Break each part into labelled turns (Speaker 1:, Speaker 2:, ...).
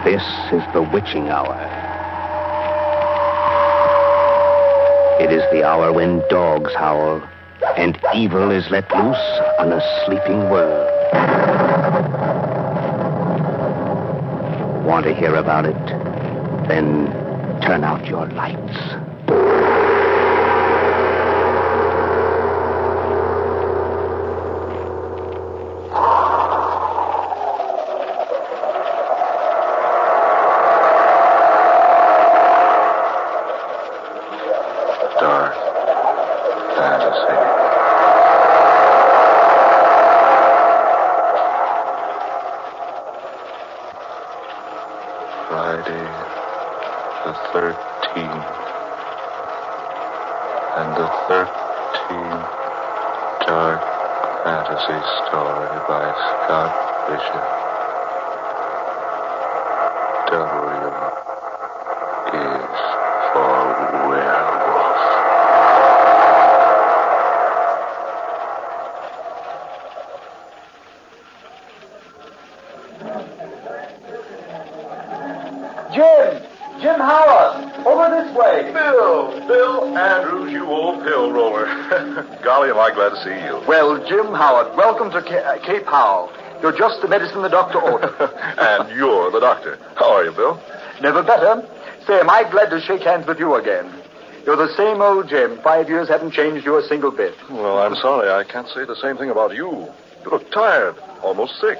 Speaker 1: This is the witching hour. It is the hour when dogs howl and evil is let loose on a sleeping world. Want to hear about it? Then turn out your lights.
Speaker 2: Friday the 13th, and the 13th dark fantasy story by Scott Bishop. W is for werewolf.
Speaker 3: Jim Howard, over this way.
Speaker 2: Bill Andrews, you old pill roller. Golly, am I glad to see you.
Speaker 3: Well, Jim Howard, welcome to Cape Howell. You're just the medicine the doctor ordered.
Speaker 2: And you're the doctor. How are you, Bill?
Speaker 3: Never better. Say, am I glad to shake hands with you again? You're the same old Jim. 5 years haven't changed you a single bit.
Speaker 2: Well, I'm sorry. I can't say the same thing about you. You look tired, almost sick.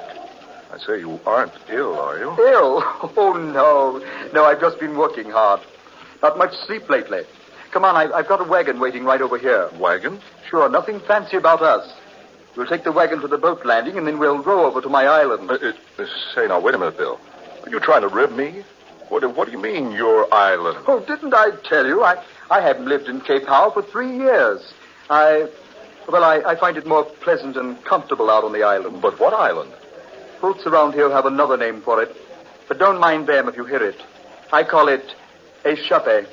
Speaker 2: I say you aren't ill, are you?
Speaker 3: Ill? Oh, no. No, I've just been working hard. Not much sleep lately. Come on, I've got a wagon waiting right over here.
Speaker 2: Wagon?
Speaker 3: Sure, nothing fancy about us. We'll take the wagon to the boat landing, and then we'll row over to my island.
Speaker 2: Say, now, wait a minute, Bill. Are you trying to rib me? What do you mean, your island?
Speaker 3: Oh, didn't I tell you? I haven't lived in Cape Howell for 3 years. I find it more pleasant and comfortable out on the island.
Speaker 2: But what island?
Speaker 3: Folks around here have another name for it, but don't mind them if you hear it. I call it Échappé.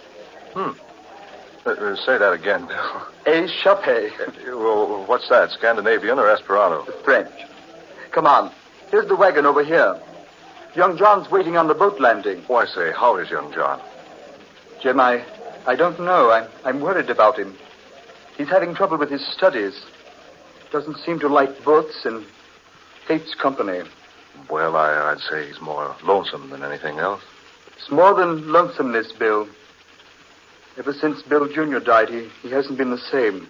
Speaker 2: Say that again, Bill.
Speaker 3: Échappé.
Speaker 2: Well, what's that, Scandinavian or Esperanto?
Speaker 3: French. Come on. Here's the wagon over here. Young John's waiting on the boat landing.
Speaker 2: Oh, I say, how is young John?
Speaker 3: Jim, I don't know. I'm worried about him. He's having trouble with his studies. Doesn't seem to like books and hates company.
Speaker 2: Well, I'd say he's more lonesome than anything else.
Speaker 3: It's more than lonesomeness, Bill. Ever since Bill Jr. died, he hasn't been the same.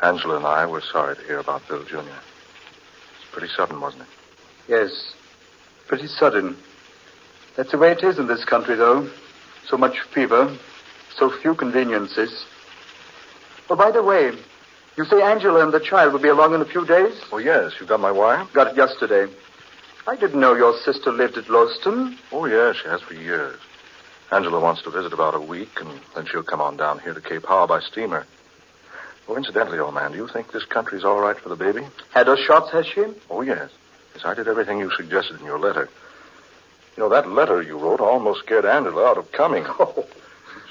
Speaker 2: Angela and I were sorry to hear about Bill Jr. It's pretty sudden, wasn't it?
Speaker 3: Yes, pretty sudden. That's the way it is in this country, though. So much fever, so few conveniences. Oh, by the way, you say Angela and the child will be along in a few days?
Speaker 2: Oh, yes. You got my wire?
Speaker 3: Got it yesterday. I didn't know your sister lived at Lowston.
Speaker 2: Oh, yes, she has for years. Angela wants to visit about a week, and then she'll come on down here to Cape Howell by steamer. Oh, incidentally, old man, do you think this country's all right for the baby?
Speaker 3: Had her shots, has she?
Speaker 2: Oh, yes. Yes, I did everything you suggested in your letter. You know, that letter you wrote almost scared Angela out of coming.
Speaker 3: Oh.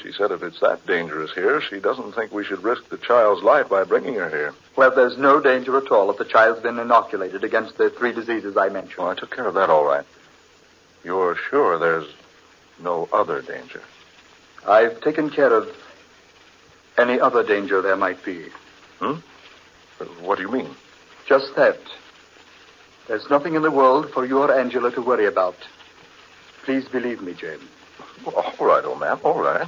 Speaker 2: She said if it's that dangerous here, she doesn't think we should risk the child's life by bringing her here.
Speaker 3: Well, there's no danger at all if the child's been inoculated against the 3 diseases I mentioned.
Speaker 2: Oh, I took care of that all right. You're sure there's no other danger?
Speaker 3: I've taken care of any other danger there might be.
Speaker 2: What do you mean?
Speaker 3: Just that. There's nothing in the world for you or Angela to worry about. Please believe me, Jane.
Speaker 2: Well, all right, old man, all right.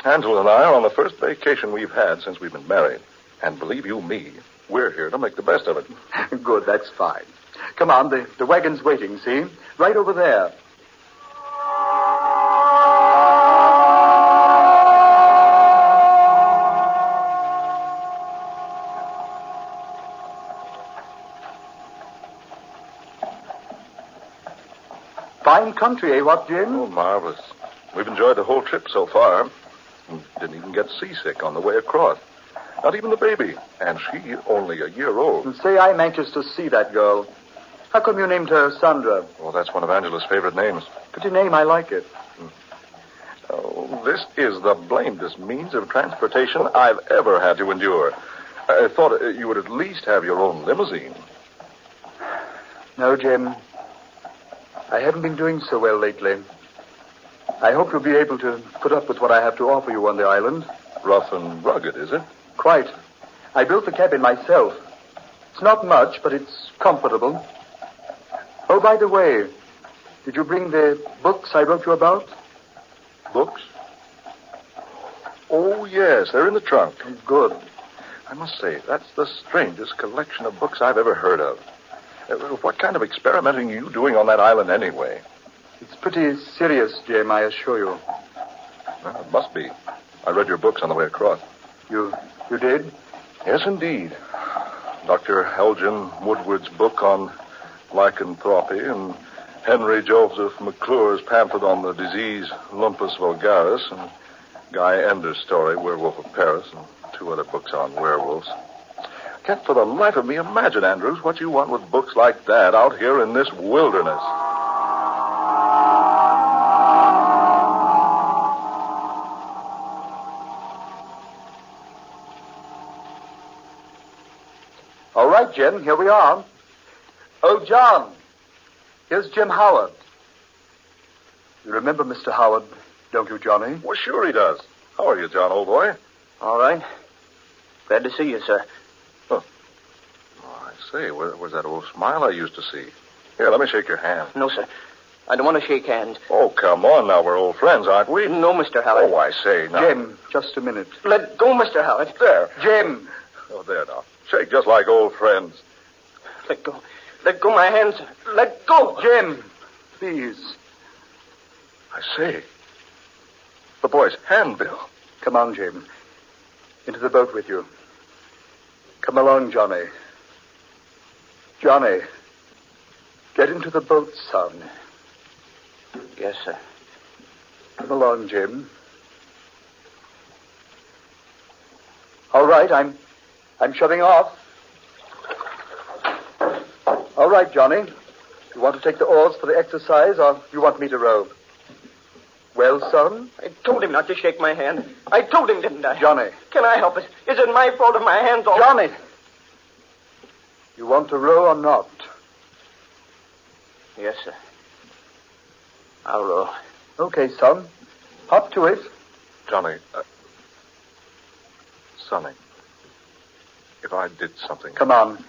Speaker 2: Angela and I are on the first vacation we've had since we've been married. And believe you me, we're here to make the best of it.
Speaker 3: Good, that's fine. Come on, the wagon's waiting, see? Right over there. Fine country, eh, what, Jim?
Speaker 2: Oh, marvelous. We've enjoyed the whole trip so far. We didn't even get seasick on the way across. Not even the baby. And she only a year old.
Speaker 3: And say I'm anxious to see that girl. How come you named her Sandra?
Speaker 2: Oh, that's one of Angela's favorite names.
Speaker 3: Pretty name, I like it.
Speaker 2: Oh, this is the blamedest means of transportation I've ever had to endure. I thought you would at least have your own limousine.
Speaker 3: No, Jim. I haven't been doing so well lately. I hope you'll be able to put up with what I have to offer you on the island.
Speaker 2: Rough and rugged, is it?
Speaker 3: Quite. I built the cabin myself. It's not much, but it's comfortable. Oh, by the way, did you bring the books I wrote you about?
Speaker 2: Books? Oh, yes, they're in the trunk.
Speaker 3: Good.
Speaker 2: I must say, that's the strangest collection of books I've ever heard of. What kind of experimenting are you doing on that island anyway?
Speaker 3: It's pretty serious, Jim, I assure you.
Speaker 2: Well, it must be. I read your books on the way across.
Speaker 3: You did?
Speaker 2: Yes, indeed. Dr. Elgin Woodward's book on lycanthropy and Henry Joseph McClure's pamphlet on the disease Lumpus vulgaris and Guy Ender's story, Werewolf of Paris, and 2 other books on werewolves. I can't for the life of me imagine, Andrews, what you want with books like that out here in this wilderness.
Speaker 3: All right, Jim, here we are. Oh, John, here's Jim Howard. You remember Mr. Howard, don't you, Johnny?
Speaker 2: Well, sure he does. How are you, John, old boy?
Speaker 4: All right. Glad to see you, sir.
Speaker 2: Oh, I say, where's that old smile I used to see? Here, let me shake your hand.
Speaker 4: No, sir. I don't want to shake hands.
Speaker 2: Oh, come on now. We're old friends, aren't we?
Speaker 4: No, Mr. Howard.
Speaker 2: Oh, I say now.
Speaker 3: Jim, just a minute.
Speaker 4: Let go, Mr. Howard.
Speaker 2: There.
Speaker 3: Jim!
Speaker 2: Oh, there now. Shake just like old friends.
Speaker 4: Let go. Let go my hands. Let go.
Speaker 3: Jim, please.
Speaker 2: I say. The boy's handbill.
Speaker 3: Come on, Jim. Into the boat with you. Come along, Johnny. Johnny, get into the boat, son.
Speaker 4: Yes, sir.
Speaker 3: Come along, Jim. All right, I'm shutting off. All right, Johnny. You want to take the oars for the exercise, or you want me to row? Well, son?
Speaker 4: I told him not to shake my hand. I told him, didn't I?
Speaker 3: Johnny.
Speaker 4: Can I help it? Is it my fault if my hands all...
Speaker 3: Johnny! You want to row or not?
Speaker 4: Yes, sir. I'll row.
Speaker 3: Okay, son. Hop to it.
Speaker 2: Johnny, Sonny, if I did something...
Speaker 3: Come on.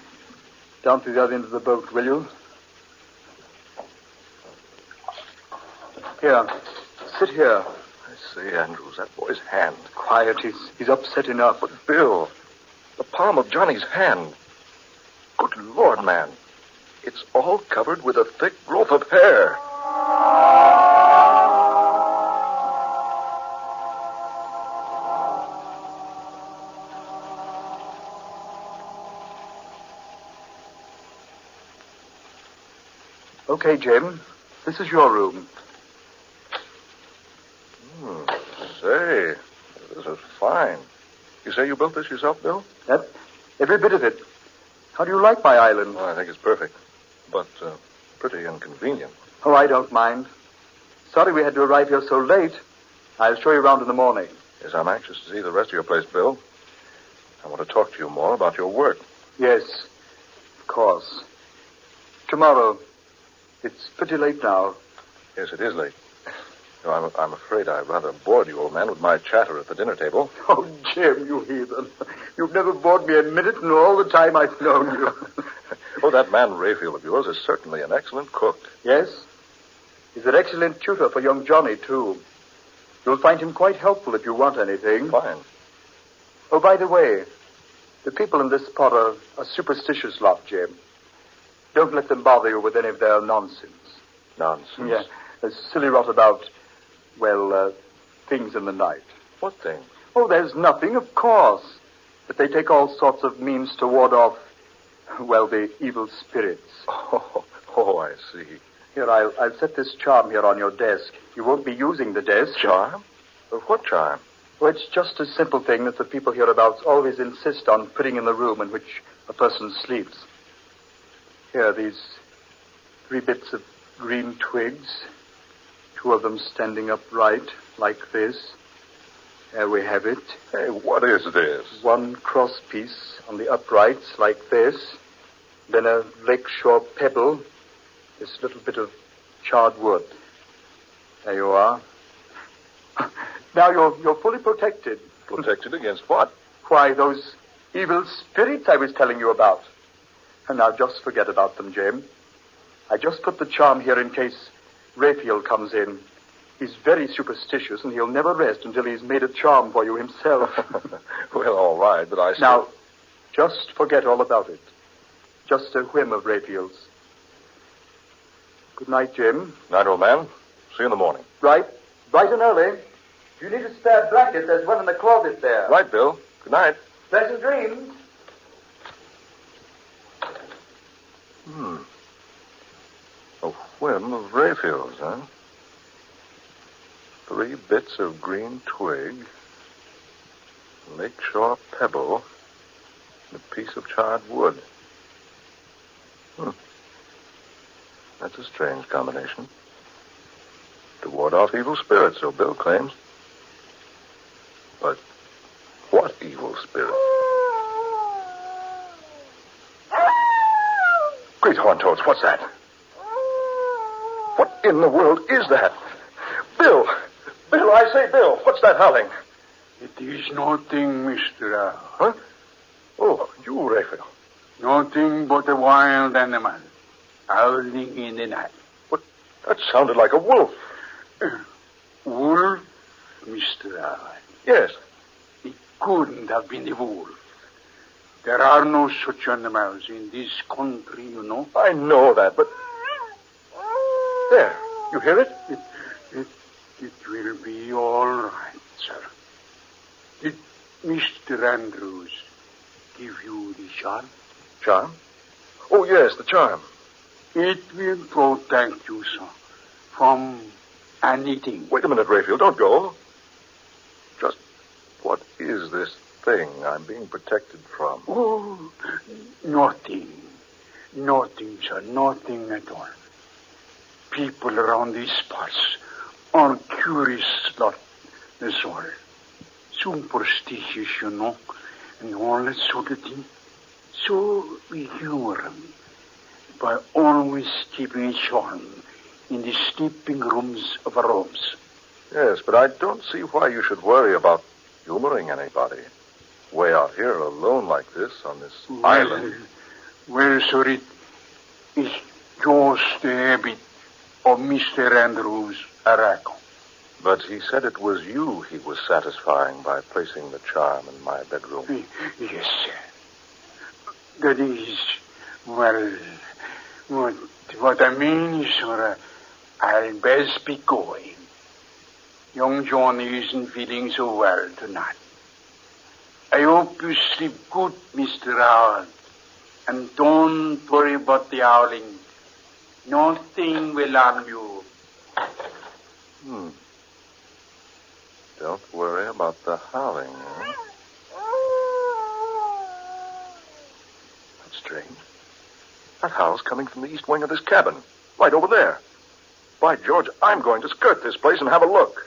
Speaker 3: Down to the other end of the boat, will you? Here. Sit here.
Speaker 2: I say, Andrews, that boy's hand.
Speaker 3: Quiet. He's upset enough.
Speaker 2: But, Bill, the palm of Johnny's hand. Good Lord, man. It's all covered with a thick growth of hair.
Speaker 3: Okay, Jim. This is your room.
Speaker 2: Say, this is fine. You say you built this yourself, Bill?
Speaker 3: Every bit of it. How do you like my island?
Speaker 2: Well, I think it's perfect, but pretty inconvenient.
Speaker 3: Oh, I don't mind. Sorry we had to arrive here so late. I'll show you around in the morning.
Speaker 2: Yes, I'm anxious to see the rest of your place, Bill. I want to talk to you more about your work.
Speaker 3: Yes, of course. Tomorrow. It's pretty late now.
Speaker 2: Yes, it is late. No, I'm afraid I rather bored you, old man, with my chatter at the dinner table.
Speaker 3: Oh, Jim, you heathen. You've never bored me a minute in all the time I've known you.
Speaker 2: Oh, that man Rayfield of yours is certainly an excellent cook.
Speaker 3: Yes? He's an excellent tutor for young Johnny, too. You'll find him quite helpful if you want anything.
Speaker 2: Fine.
Speaker 3: Oh, by the way, the people in this spot are a superstitious lot, Jim. Don't let them bother you with any of their nonsense.
Speaker 2: Nonsense?
Speaker 3: Yeah, a silly rot about, things in the night.
Speaker 2: What thing?
Speaker 3: Oh, there's nothing, of course. But they take all sorts of means to ward off, the evil spirits.
Speaker 2: Oh, I see.
Speaker 3: Here, I'll set this charm here on your desk. You won't be using the desk.
Speaker 2: Charm? What charm?
Speaker 3: Well, it's just a simple thing that the people hereabouts always insist on putting in the room in which a person sleeps. Here, these 3 bits of green twigs, 2 of them standing upright like this. There we have it.
Speaker 2: Hey, what is this?
Speaker 3: 1 cross piece on the uprights like this. Then a lakeshore pebble. This little bit of charred wood. There you are. Now you're fully protected.
Speaker 2: Protected against what?
Speaker 3: Why, those evil spirits I was telling you about. And now just forget about them, James. I just put the charm here in case Raphael comes in. He's very superstitious, and he'll never rest until he's made a charm for you himself.
Speaker 2: Well, all right, but I still...
Speaker 3: Now, just forget all about it. Just a whim of Raphael's. Good night, Jim.
Speaker 2: Night, old man. See you in the morning.
Speaker 3: Right. Bright and early. If you need a spare blanket, there's one in the closet there.
Speaker 2: Right, Bill. Good night.
Speaker 3: Pleasant dreams.
Speaker 2: A whim of Raphael's, huh? 3 bits of green twig, lakeshore pebble, and a piece of charred wood. That's a strange combination. To ward off evil spirits, so Bill claims. But what evil spirit? Great horn toads, what's that? What in the world is that? Bill! Bill, I say, Bill, what's that howling?
Speaker 5: It is nothing, Mr. Owl.
Speaker 2: Huh? Oh, you, Raphael.
Speaker 5: Nothing but a wild animal howling in the night.
Speaker 2: What? That sounded like a wolf.
Speaker 5: Wolf, Mr. Owl?
Speaker 2: Yes.
Speaker 5: It couldn't have been a wolf. There are no such animals in this country, you know.
Speaker 2: I know that, but... There, you hear it?
Speaker 5: It will be all right, sir. Did Mr. Andrews give you the charm?
Speaker 2: Charm? Oh, yes, the charm.
Speaker 5: It will protect you, sir, from anything.
Speaker 2: Wait a minute, Raphael, don't go. Just what is this thing I'm being protected from?
Speaker 5: Oh, nothing. Nothing, sir, nothing at all. People around these parts are curious about the soul. Superstitious, you know, and all that sort of thing. So we humor them by always keeping a charm in the sleeping rooms of our homes.
Speaker 2: Yes, but I don't see why you should worry about humoring anybody. Way out here alone like this on this island.
Speaker 5: Well, sir, it is just the habit of Mr. Andrews' Arago.
Speaker 2: But he said it was you he was satisfying by placing the charm in my bedroom.
Speaker 5: Yes, sir. That is, well, what I mean is, sir, I'll best be going. Young Johnny isn't feeling so well tonight. I hope you sleep good, Mr. Owl. And don't worry about the howling. Nothing will harm you.
Speaker 2: Don't worry about the howling, huh? That's strange. That howl's coming from the east wing of this cabin. Right over there. By George, I'm going to skirt this place and have a look.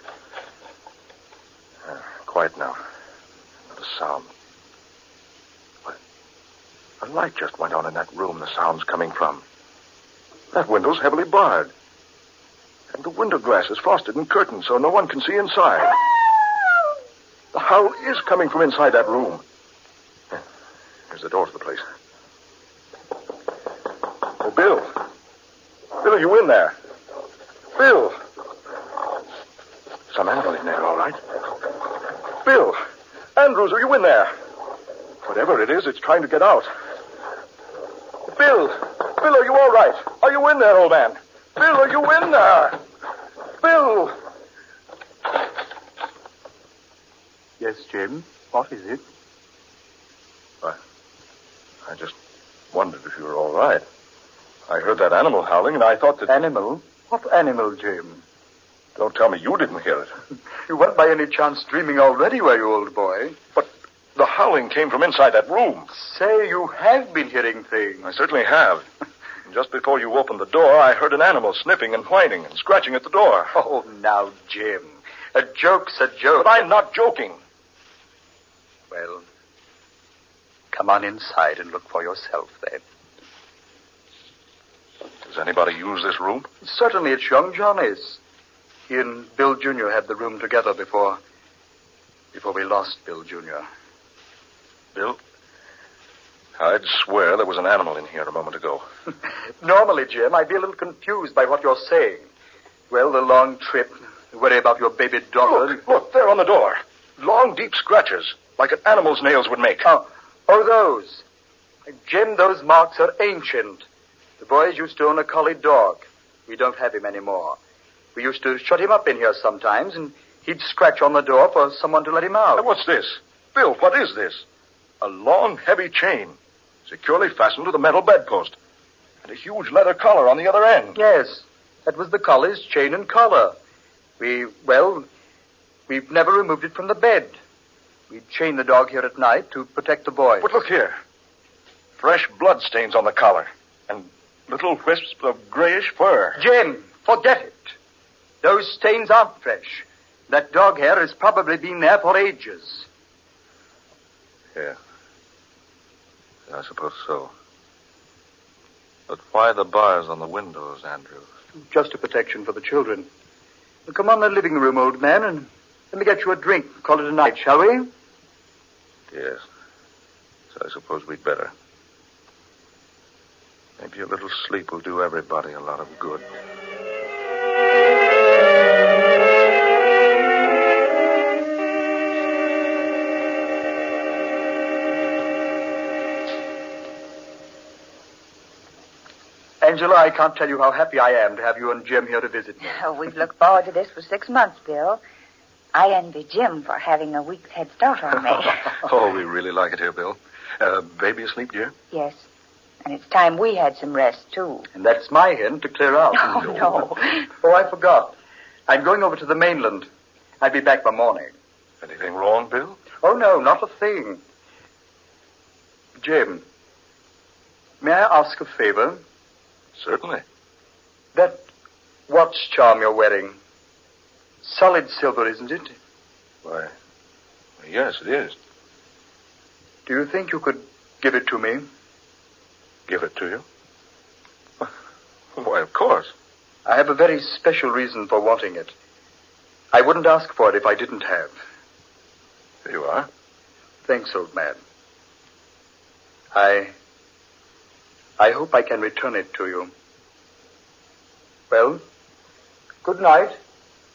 Speaker 2: Quiet now. Not a sound. What? A light just went on in that room the sound's coming from. That window's heavily barred. And the window glass is frosted and curtained so no one can see inside. The howl is coming from inside that room. Here's the door to the place. Oh, Bill. Bill, are you in there? Bill. Some animal in there, all right. Bill. Andrews, are you in there? Whatever it is, it's trying to get out. Bill. Bill, are you all right? Are you in there, old man? Bill, are you in there? Bill.
Speaker 3: Yes, Jim. What is it?
Speaker 2: I just wondered if you were all right. I heard that animal howling, and I thought that...
Speaker 3: Animal? What animal, Jim?
Speaker 2: Don't tell me you didn't hear it.
Speaker 3: You weren't by any chance dreaming already, were you, old boy?
Speaker 2: But the howling came from inside that room.
Speaker 3: Say, you have been hearing things.
Speaker 2: I certainly have. Just before you opened the door, I heard an animal sniffing and whining and scratching at the door.
Speaker 3: Oh, now, Jim. A joke's a joke.
Speaker 2: But I'm not joking.
Speaker 3: Well, come on inside and look for yourself, then.
Speaker 2: The Does anybody use this room?
Speaker 3: Certainly it's young Johnny's. He and Bill Jr. had the room together before we lost Bill Jr.
Speaker 2: Bill, I'd swear there was an animal in here a moment ago.
Speaker 3: Normally, Jim, I'd be a little confused by what you're saying. Well, the long trip, worry about your baby daughter.
Speaker 2: Look, there on the door. Long, deep scratches, like an animal's nails would make.
Speaker 3: Oh, those. Jim, those marks are ancient. The boys used to own a collie dog. We don't have him anymore. We used to shut him up in here sometimes, and he'd scratch on the door for someone to let him out.
Speaker 2: What's this? Bill, what is this? A long, heavy chain, securely fastened to the metal bedpost, and a huge leather collar on the other end.
Speaker 3: Yes, that was the collie's chain and collar. We've never removed it from the bed. We'd chain the dog here at night to protect the boys.
Speaker 2: But look here. Fresh blood stains on the collar, and little wisps of grayish fur.
Speaker 3: Jim, forget it. Those stains aren't fresh. That dog hair has probably been there for ages.
Speaker 2: Yeah. I suppose so. But why the bars on the windows, Andrew?
Speaker 3: Just a protection for the children. Well, come on to the living room, old man, and let me get you a drink. Call it a night, shall we?
Speaker 2: Yes. So I suppose we'd better. Maybe a little sleep will do everybody a lot of good.
Speaker 3: Angela, I can't tell you how happy I am to have you and Jim here to visit me.
Speaker 6: Oh, we've looked forward to this for 6 months, Bill. I envy Jim for having a week's head start on me.
Speaker 2: Oh, we really like it here, Bill. Baby asleep, dear?
Speaker 6: Yes. And it's time we had some rest, too.
Speaker 3: And that's my hint to clear out.
Speaker 6: Oh, no.
Speaker 3: Oh, I forgot. I'm going over to the mainland. I'll be back by morning.
Speaker 2: Anything wrong, Bill?
Speaker 3: Oh, no, not a thing. Jim, may I ask a favor?
Speaker 2: Certainly.
Speaker 3: That watch charm you're wearing, solid silver, isn't it?
Speaker 2: Why, yes, it is.
Speaker 3: Do you think you could give it to me?
Speaker 2: Give it to you? Why, of course.
Speaker 3: I have a very special reason for wanting it. I wouldn't ask for it if I didn't have.
Speaker 2: There you are.
Speaker 3: Thanks, old man. I hope I can return it to you. Well, good night.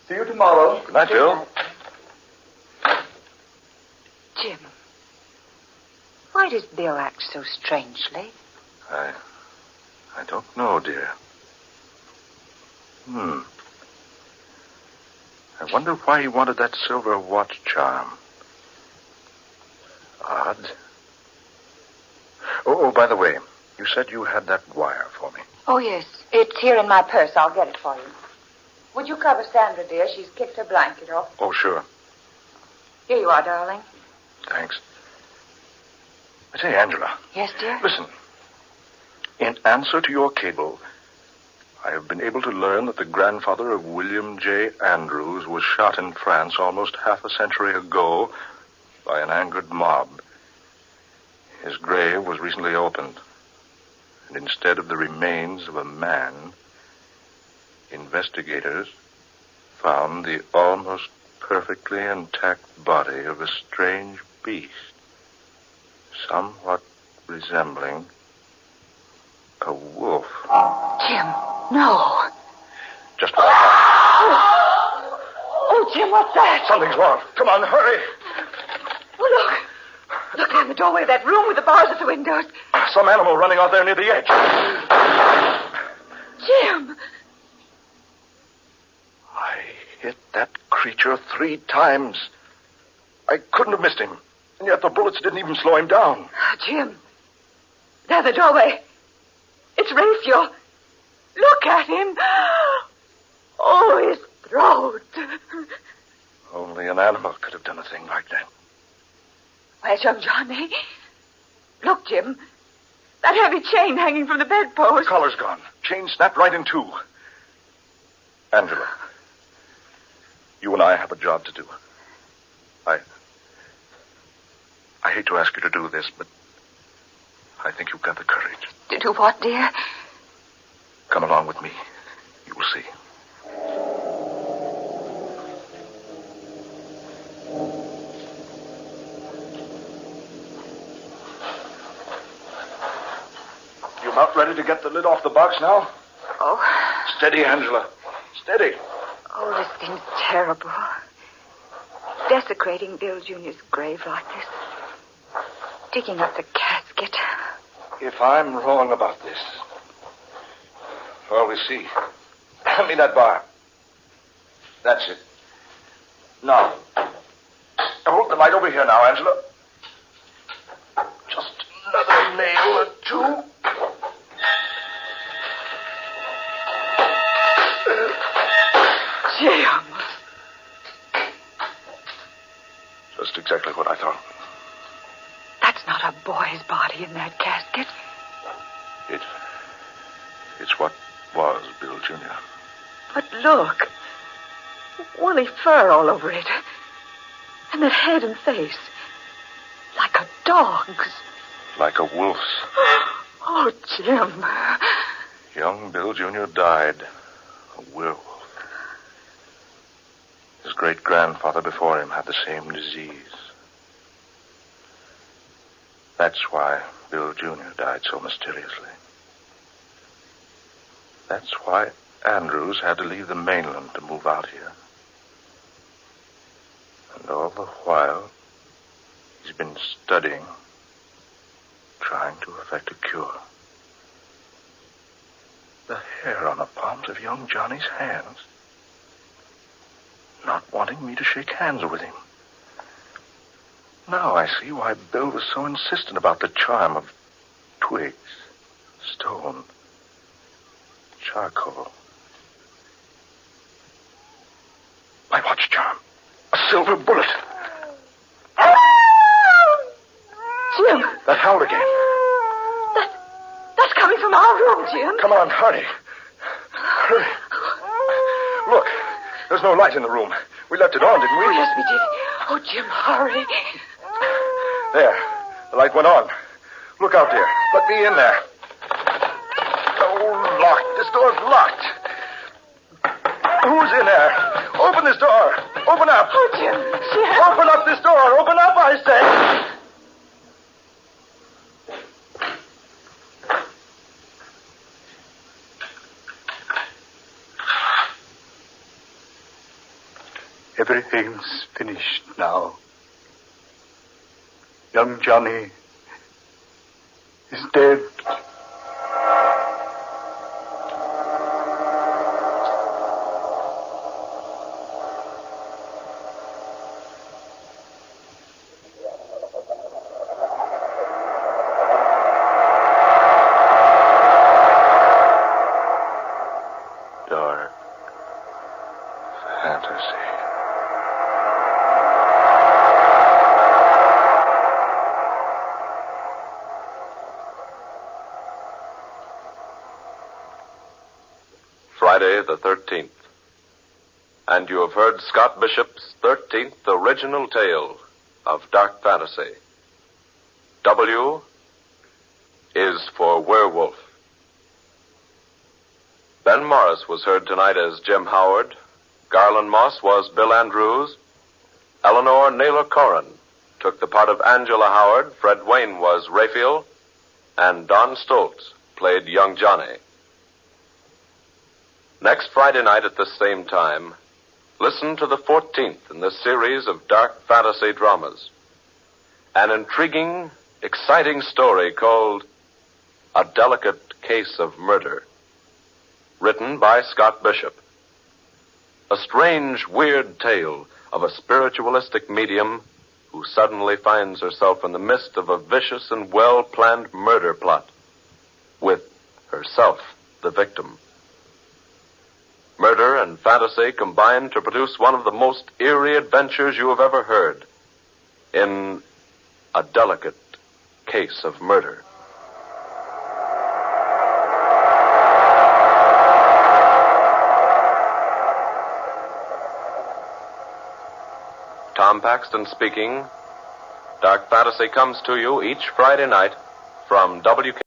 Speaker 3: See you tomorrow.
Speaker 2: Good night, Bill.
Speaker 6: Jim, why does Bill act so strangely?
Speaker 2: I don't know, dear. I wonder why he wanted that silver watch charm. Odd. Oh, by the way, you said you had that wire for me.
Speaker 6: Oh, yes. It's here in my purse. I'll get it for you. Would you cover Sandra, dear? She's kicked her blanket off.
Speaker 2: Oh, sure.
Speaker 6: Here you are, darling.
Speaker 2: Thanks. I say, Angela.
Speaker 6: Yes, dear?
Speaker 2: Listen. In answer to your cable, I have been able to learn that the grandfather of William J. Andrews was shot in France almost half a century ago by an angered mob. His grave was recently opened, and instead of the remains of a man, investigators found the almost perfectly intact body of a strange beast, somewhat resembling a wolf.
Speaker 6: Jim, no.
Speaker 2: Just what I
Speaker 6: Oh, Jim, what's that?
Speaker 2: thought. Something's wrong. Come on, hurry.
Speaker 6: Oh, look. Look down the doorway of that room with the bars at the windows.
Speaker 2: Some animal running out there near the edge.
Speaker 6: Jim.
Speaker 2: I hit that creature 3 times. I couldn't have missed him. And yet the bullets didn't even slow him down.
Speaker 6: Jim. There, the doorway. It's Raphael. Look at him. Oh, his throat.
Speaker 2: Only an animal could have done a thing like that.
Speaker 6: Where's young Johnny? Look, Jim. That heavy chain hanging from the bedpost.
Speaker 2: The collar's gone. Chain snapped right in 2. Angela, you and I have a job to do. I hate to ask you to do this, but I think you've got the courage.
Speaker 6: To do what, dear?
Speaker 2: Come along with me. You will see. You about ready to get the lid off the box now?
Speaker 6: Oh.
Speaker 2: Steady, Angela. Steady.
Speaker 6: Oh, this seems terrible. Desecrating Bill Jr.'s grave like this. Digging up the casket.
Speaker 2: If I'm wrong about this, well, we'll see. Hand me that bar. That's it. Now, hold the light over here now, Angela. Just another nail or two.
Speaker 6: Jim.
Speaker 2: Just exactly what I thought.
Speaker 6: That's not a boy's body in that casket.
Speaker 2: It's what was Bill Jr.
Speaker 6: But look. Woolly fur all over it. And that head and face. Like a dog's.
Speaker 2: Like a wolf's.
Speaker 6: Oh, Jim.
Speaker 2: Young Bill Jr. died. A werewolf. His great-grandfather before him had the same disease. That's why Bill Jr. died so mysteriously. That's why Andrews had to leave the mainland to move out here. And all the while, he's been studying, trying to effect a cure. The hair on the palms of young Johnny's hands. Not wanting me to shake hands with him. Now I see why Bill was so insistent about the charm of twigs, stone, charcoal. My watch charm. A silver bullet.
Speaker 6: Jim.
Speaker 2: That howl again.
Speaker 6: That's coming from our room, Jim.
Speaker 2: Come on, hurry. Hurry. Look, there's no light in the room. We left it on, didn't we?
Speaker 6: Oh, yes, we did. Oh, Jim, hurry.
Speaker 2: There. The light went on. Look out, dear. Let me in there. Oh, locked. This door's locked. Who's in there? Open this door. Open up.
Speaker 6: Oh, Jim.
Speaker 2: Open up this door. Open up, I say.
Speaker 5: Everything's finished now. Young Johnny is dead.
Speaker 2: Dark fantasy.
Speaker 7: Friday the 13th. And you have heard Scott Bishop's 13th original tale of dark fantasy. W is for Werewolf. Ben Morris was heard tonight as Jim Howard. Garland Moss was Bill Andrews. Eleanor Naylor Corrin took the part of Angela Howard. Fred Wayne was Raphael. And Don Stoltz played young Johnny. Next Friday night at the same time, listen to the 14th in this series of dark fantasy dramas. An intriguing, exciting story called A Delicate Case of Murder, written by Scott Bishop. A strange, weird tale of a spiritualistic medium who suddenly finds herself in the midst of a vicious and well-planned murder plot, with herself the victim. Murder and fantasy combine to produce one of the most eerie adventures you have ever heard in A Delicate Case of Murder. Tom Paxton speaking. Dark Fantasy comes to you each Friday night from WK.